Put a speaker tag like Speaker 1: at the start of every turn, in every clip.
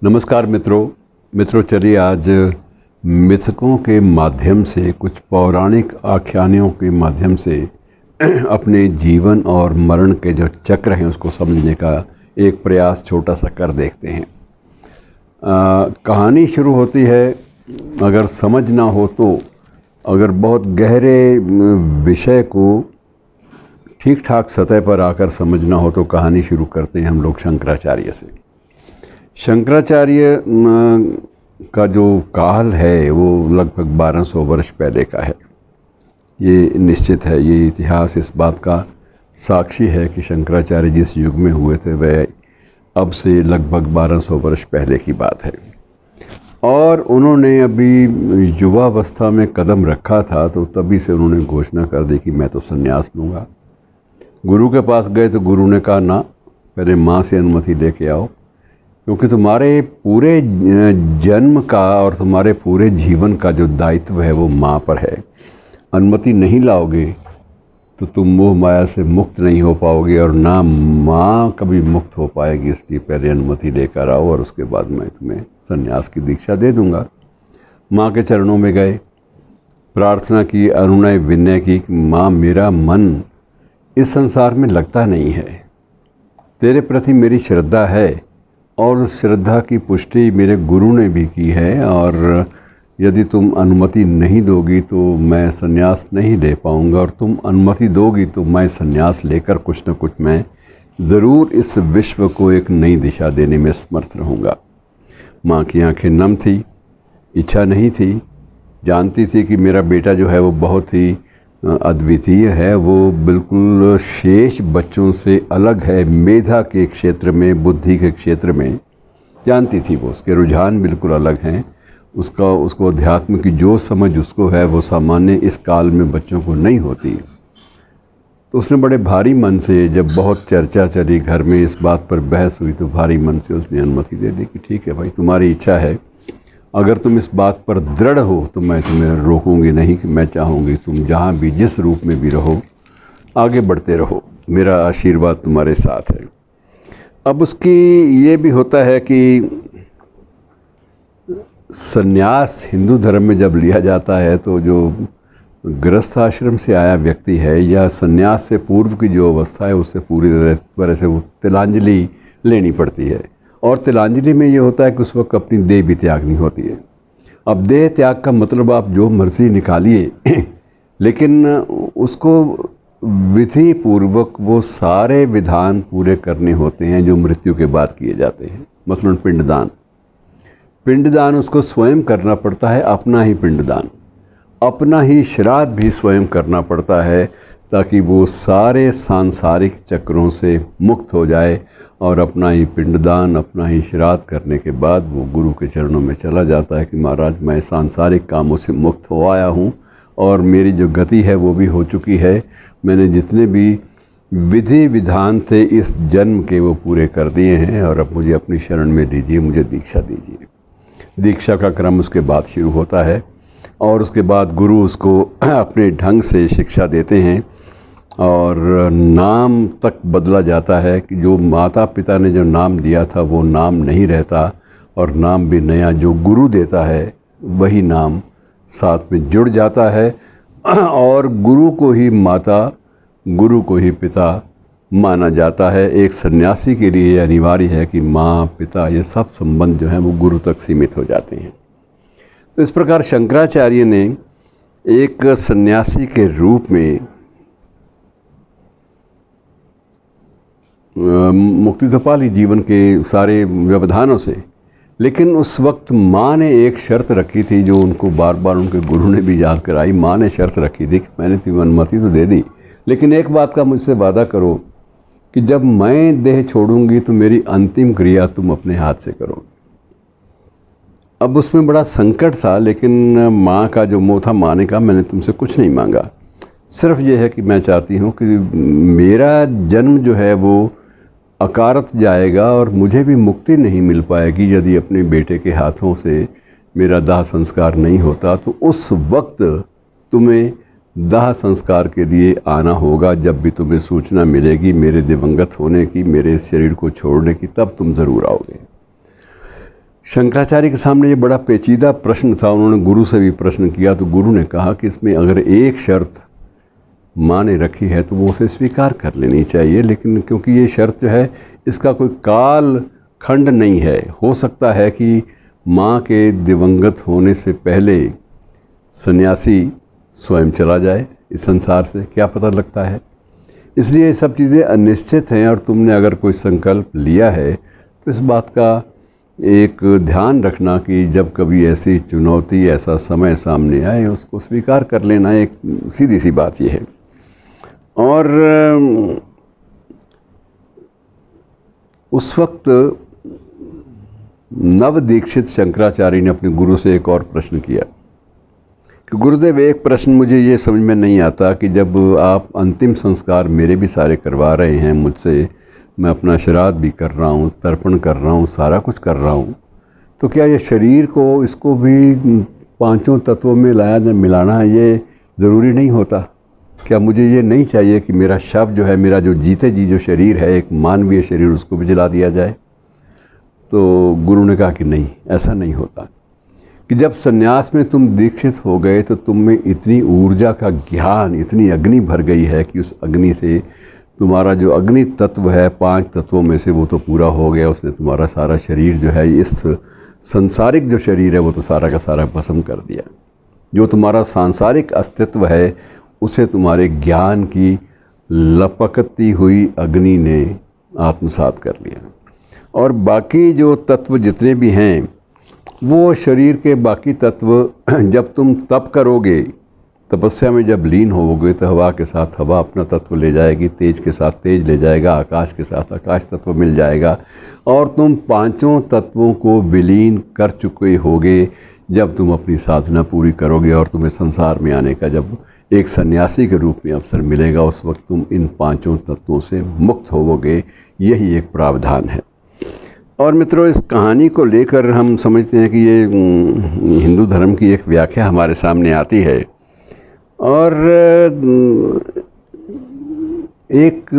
Speaker 1: नमस्कार मित्रों चलिए आज मिथकों के माध्यम से, कुछ पौराणिक आख्यानों के माध्यम से अपने जीवन और मरण के जो चक्र हैं उसको समझने का एक प्रयास छोटा सा कर देखते हैं। कहानी शुरू होती है, अगर समझ ना हो तो, अगर बहुत गहरे विषय को ठीक ठाक सतह पर आकर समझना हो तो कहानी शुरू करते हैं हम लोग शंकराचार्य से। शंकराचार्य का जो काल है वो लगभग 1200 वर्ष पहले का है। ये निश्चित है, ये इतिहास इस बात का साक्षी है कि शंकराचार्य जिस युग में हुए थे वह अब से लगभग 1200 वर्ष पहले की बात है। और उन्होंने अभी युवावस्था में कदम रखा था तो तभी से उन्होंने घोषणा कर दी कि मैं तो संन्यास लूँगा। गुरु के पास गए तो गुरु ने कहा ना, पहले माँ से अनुमति लेके आओ, क्योंकि तुम्हारे पूरे जन्म का और तुम्हारे पूरे जीवन का जो दायित्व है वो माँ पर है। अनुमति नहीं लाओगे तो तुम मोह माया से मुक्त नहीं हो पाओगे और ना माँ कभी मुक्त हो पाएगी। इसलिए पहले अनुमति लेकर आओ और उसके बाद मैं तुम्हें संन्यास की दीक्षा दे दूँगा। माँ के चरणों में गए, प्रार्थना की, अनुनय विनय की, माँ मेरा मन इस संसार में लगता नहीं है, तेरे प्रति मेरी श्रद्धा है और उस श्रद्धा की पुष्टि मेरे गुरु ने भी की है, और यदि तुम अनुमति नहीं दोगी तो मैं संन्यास नहीं ले पाऊँगा, और तुम अनुमति दोगी तो मैं संन्यास लेकर कुछ न कुछ मैं ज़रूर इस विश्व को एक नई दिशा देने में समर्थ रहूँगा। माँ की आंखें नम थी, इच्छा नहीं थी, जानती थी कि मेरा बेटा जो है वो बहुत ही अद्वितीय है, वो बिल्कुल शेष बच्चों से अलग है, मेधा के क्षेत्र में, बुद्धि के क्षेत्र में जानती थी वो, उसके रुझान बिल्कुल अलग हैं, उसको अध्यात्म की जो समझ उसको है वो सामान्य इस काल में बच्चों को नहीं होती। तो उसने बड़े भारी मन से, जब बहुत चर्चा चली घर में, इस बात पर बहस हुई, तो भारी मन से उसने अनुमति दे दी कि ठीक है भाई, तुम्हारी इच्छा है, अगर तुम इस बात पर दृढ़ हो तो मैं तुम्हें रोकूंगी नहीं, कि मैं चाहूँगी तुम जहाँ भी जिस रूप में भी रहो आगे बढ़ते रहो, मेरा आशीर्वाद तुम्हारे साथ है। अब उसकी ये भी होता है कि संन्यास हिंदू धर्म में जब लिया जाता है तो जो गृहस्थ आश्रम से आया व्यक्ति है या संन्यास से पूर्व की जो अवस्था है उससे पूरी तरह से वो तिलांजलि लेनी पड़ती है। और तिलांजलि में ये होता है कि उस वक्त अपनी देह भी त्यागनी होती है। अब देह त्याग का मतलब आप जो मर्ज़ी निकालिए लेकिन उसको विधि पूर्वक वो सारे विधान पूरे करने होते हैं जो मृत्यु के बाद किए जाते हैं। मसलन पिंडदान उसको स्वयं करना पड़ता है, अपना ही पिंडदान, अपना ही श्राद्ध भी स्वयं करना पड़ता है, ताकि वो सारे सांसारिक चक्रों से मुक्त हो जाए और अपना ही पिंडदान, अपना ही श्राद्ध करने के बाद वो गुरु के चरणों में चला जाता है कि महाराज मैं सांसारिक कामों से मुक्त हो आया हूँ और मेरी जो गति है वो भी हो चुकी है, मैंने जितने भी विधि विधान थे इस जन्म के वो पूरे कर दिए हैं और अब मुझे अपनी शरण में लीजिए, मुझे दीक्षा दीजिए। दीक्षा का क्रम उसके बाद शुरू होता है और उसके बाद गुरु उसको अपने ढंग से शिक्षा देते हैं और नाम तक बदला जाता है कि जो माता पिता ने जो नाम दिया था वो नाम नहीं रहता और नाम भी नया जो गुरु देता है वही नाम साथ में जुड़ जाता है और गुरु को ही माता, गुरु को ही पिता माना जाता है। एक सन्यासी के लिए अनिवार्य है कि माँ पिता ये सब संबंध जो हैं वो गुरु तक सीमित हो जाते हैं। तो इस प्रकार शंकराचार्य ने एक सन्यासी के रूप में मुक्ति तो पा ली जीवन के सारे व्यवधानों से, लेकिन उस वक्त माँ ने एक शर्त रखी थी जो उनको बार बार उनके गुरु ने भी याद कराई। माँ ने शर्त रखी थी कि मैंने तुम्हें अनुमति तो दे दी, लेकिन एक बात का मुझसे वादा करो कि जब मैं देह छोड़ूंगी तो मेरी अंतिम क्रिया तुम अपने हाथ से करो। अब उसमें बड़ा संकट था, लेकिन माँ का जो मोह था, माँ ने कहा मैंने तुमसे कुछ नहीं मांगा, सिर्फ ये है कि मैं चाहती हूँ कि मेरा जन्म जो है वो अकारत जाएगा और मुझे भी मुक्ति नहीं मिल पाएगी यदि अपने बेटे के हाथों से मेरा दाह संस्कार नहीं होता। तो उस वक्त तुम्हें दाह संस्कार के लिए आना होगा, जब भी तुम्हें सूचना मिलेगी मेरे दिवंगत होने की, मेरे इस शरीर को छोड़ने की, तब तुम ज़रूर आओगे। शंकराचार्य के सामने ये बड़ा पेचीदा प्रश्न था। उन्होंने गुरु से भी प्रश्न किया तो गुरु ने कहा कि इसमें अगर एक शर्त माँ ने रखी है तो वो उसे स्वीकार कर लेनी चाहिए, लेकिन क्योंकि ये शर्त जो है इसका कोई काल खंड नहीं है, हो सकता है कि माँ के दिवंगत होने से पहले सन्यासी स्वयं चला जाए इस संसार से, क्या पता लगता है। इसलिए ये सब चीज़ें अनिश्चित हैं और तुमने अगर कोई संकल्प लिया है तो इस बात का एक ध्यान रखना कि जब कभी ऐसी चुनौती, ऐसा समय सामने आए उसको स्वीकार कर लेना। एक सीधी सी बात ये है। और उस वक्त नव दीक्षित शंकराचार्य ने अपने गुरु से एक और प्रश्न किया कि गुरुदेव, एक प्रश्न मुझे ये समझ में नहीं आता कि जब आप अंतिम संस्कार मेरे भी सारे करवा रहे हैं मुझसे, मैं अपना श्राद्ध भी कर रहा हूँ, तर्पण कर रहा हूँ, सारा कुछ कर रहा हूँ, तो क्या ये शरीर को, इसको भी पांचों तत्वों में मिलाना ये ज़रूरी नहीं होता? क्या मुझे ये नहीं चाहिए कि मेरा शव जो है, मेरा जो जीते जी जो शरीर है, एक मानवीय शरीर, उसको भी जला दिया जाए? तो गुरु ने कहा कि नहीं, ऐसा नहीं होता। कि जब सन्यास में तुम दीक्षित हो गए तो तुम में इतनी ऊर्जा का ज्ञान, इतनी अग्नि भर गई है कि उस अग्नि से तुम्हारा जो अग्नि तत्व है 5 तत्वों में से वो तो पूरा हो गया। उसने तुम्हारा सारा शरीर जो है, इस सांसारिक जो शरीर है वो तो सारा का सारा भस्म कर दिया। जो तुम्हारा सांसारिक अस्तित्व है उसे तुम्हारे ज्ञान की लपकती हुई अग्नि ने आत्मसात कर लिया। और बाकी जो तत्व जितने भी हैं, वो शरीर के बाकी तत्व जब तुम तप करोगे, तपस्या में जब लीन होवोगे, तो हवा के साथ हवा अपना तत्व ले जाएगी, तेज के साथ तेज ले जाएगा, आकाश के साथ आकाश तत्व मिल जाएगा, और तुम पांचों तत्वों को विलीन कर चुके होगे जब तुम अपनी साधना पूरी करोगे। और तुम्हें संसार में आने का जब एक सन्यासी के रूप में अवसर मिलेगा, उस वक्त तुम इन पांचों तत्वों से मुक्त होवोगे। यही एक प्रावधान है। और मित्रों, इस कहानी को लेकर हम समझते हैं कि ये हिंदू धर्म की एक व्याख्या हमारे सामने आती है। और एक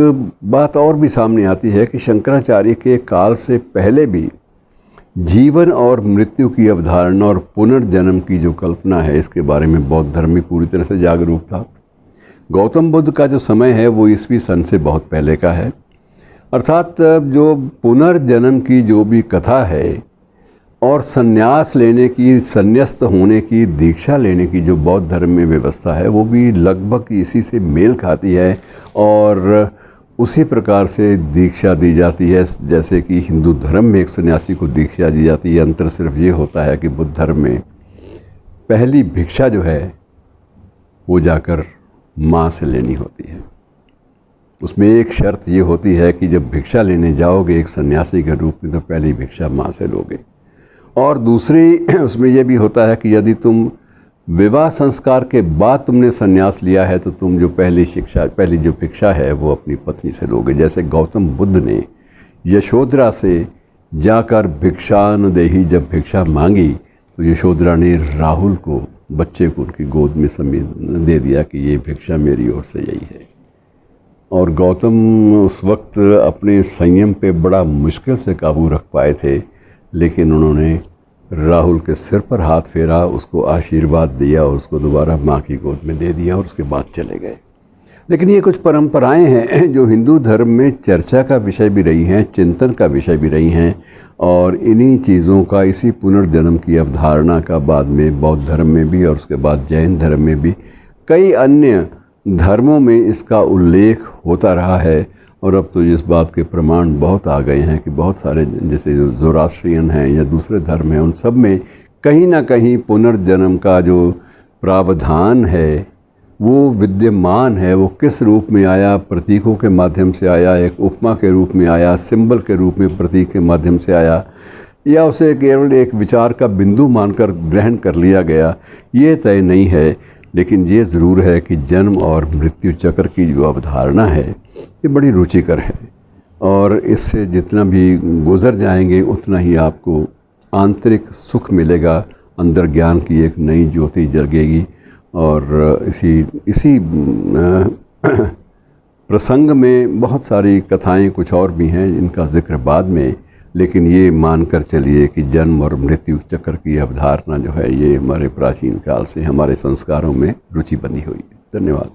Speaker 1: बात और भी सामने आती है कि शंकराचार्य के काल से पहले भी जीवन और मृत्यु की अवधारणा और पुनर्जन्म की जो कल्पना है, इसके बारे में बौद्ध धर्म भी पूरी तरह से जागरूक था। गौतम बुद्ध का जो समय है वो ईस्वी सन से बहुत पहले का है। अर्थात जो पुनर्जन्म की जो भी कथा है और संन्यास लेने की, संन्यस्त होने की, दीक्षा लेने की जो बौद्ध धर्म में व्यवस्था है, वो भी लगभग इसी से मेल खाती है और उसी प्रकार से दीक्षा दी जाती है जैसे कि हिंदू धर्म में एक सन्यासी को दीक्षा दी जाती है। अंतर सिर्फ ये होता है कि बुद्ध धर्म में पहली भिक्षा जो है वो जाकर माँ से लेनी होती है। उसमें एक शर्त ये होती है कि जब भिक्षा लेने जाओगे एक सन्यासी के रूप में, तो पहली भिक्षा माँ से लोगे। और दूसरी उसमें यह भी होता है कि यदि तुम विवाह संस्कार के बाद तुमने संन्यास लिया है तो तुम जो पहली जो भिक्षा है वो अपनी पत्नी से लोगे। जैसे गौतम बुद्ध ने यशोधरा से जाकर भिक्षानुदेही जब भिक्षा मांगी तो यशोधरा ने राहुल को, बच्चे को, उनकी गोद में समेत दे दिया कि ये भिक्षा मेरी ओर से यही है। और गौतम उस वक्त अपने संयम पे बड़ा मुश्किल से काबू रख पाए थे, लेकिन उन्होंने राहुल के सिर पर हाथ फेरा, उसको आशीर्वाद दिया और उसको दोबारा माँ की गोद में दे दिया और उसके बाद चले गए। लेकिन ये कुछ परंपराएं हैं जो हिंदू धर्म में चर्चा का विषय भी रही हैं, चिंतन का विषय भी रही हैं। और इन्हीं चीज़ों का, इसी पुनर्जन्म की अवधारणा का बाद में बौद्ध धर्म में भी और उसके बाद जैन धर्म में भी, कई अन्य धर्मों में इसका उल्लेख होता रहा है। और अब तो इस बात के प्रमाण बहुत आ गए हैं कि बहुत सारे, जैसे जो ज़ोरास्ट्रियन हैं या दूसरे धर्म हैं, उन सब में कहीं ना कहीं पुनर्जन्म का जो प्रावधान है वो विद्यमान है। वो किस रूप में आया? प्रतीकों के माध्यम से आया, एक उपमा के रूप में आया, सिंबल के रूप में, प्रतीक के माध्यम से आया, या उसे केवल एक विचार का बिंदु मानकर ग्रहण कर लिया गया, ये तय नहीं है। लेकिन ये ज़रूर है कि जन्म और मृत्यु चक्र की जो अवधारणा है ये बड़ी रुचिकर है और इससे जितना भी गुज़र जाएंगे उतना ही आपको आंतरिक सुख मिलेगा, अंदर ज्ञान की एक नई ज्योति जगेगी। और इसी प्रसंग में बहुत सारी कथाएं कुछ और भी हैं जिनका जिक्र बाद में, लेकिन ये मानकर चलिए कि जन्म और मृत्यु चक्र की अवधारणा जो है ये हमारे प्राचीन काल से हमारे संस्कारों में रुचि बनी हुई है। धन्यवाद।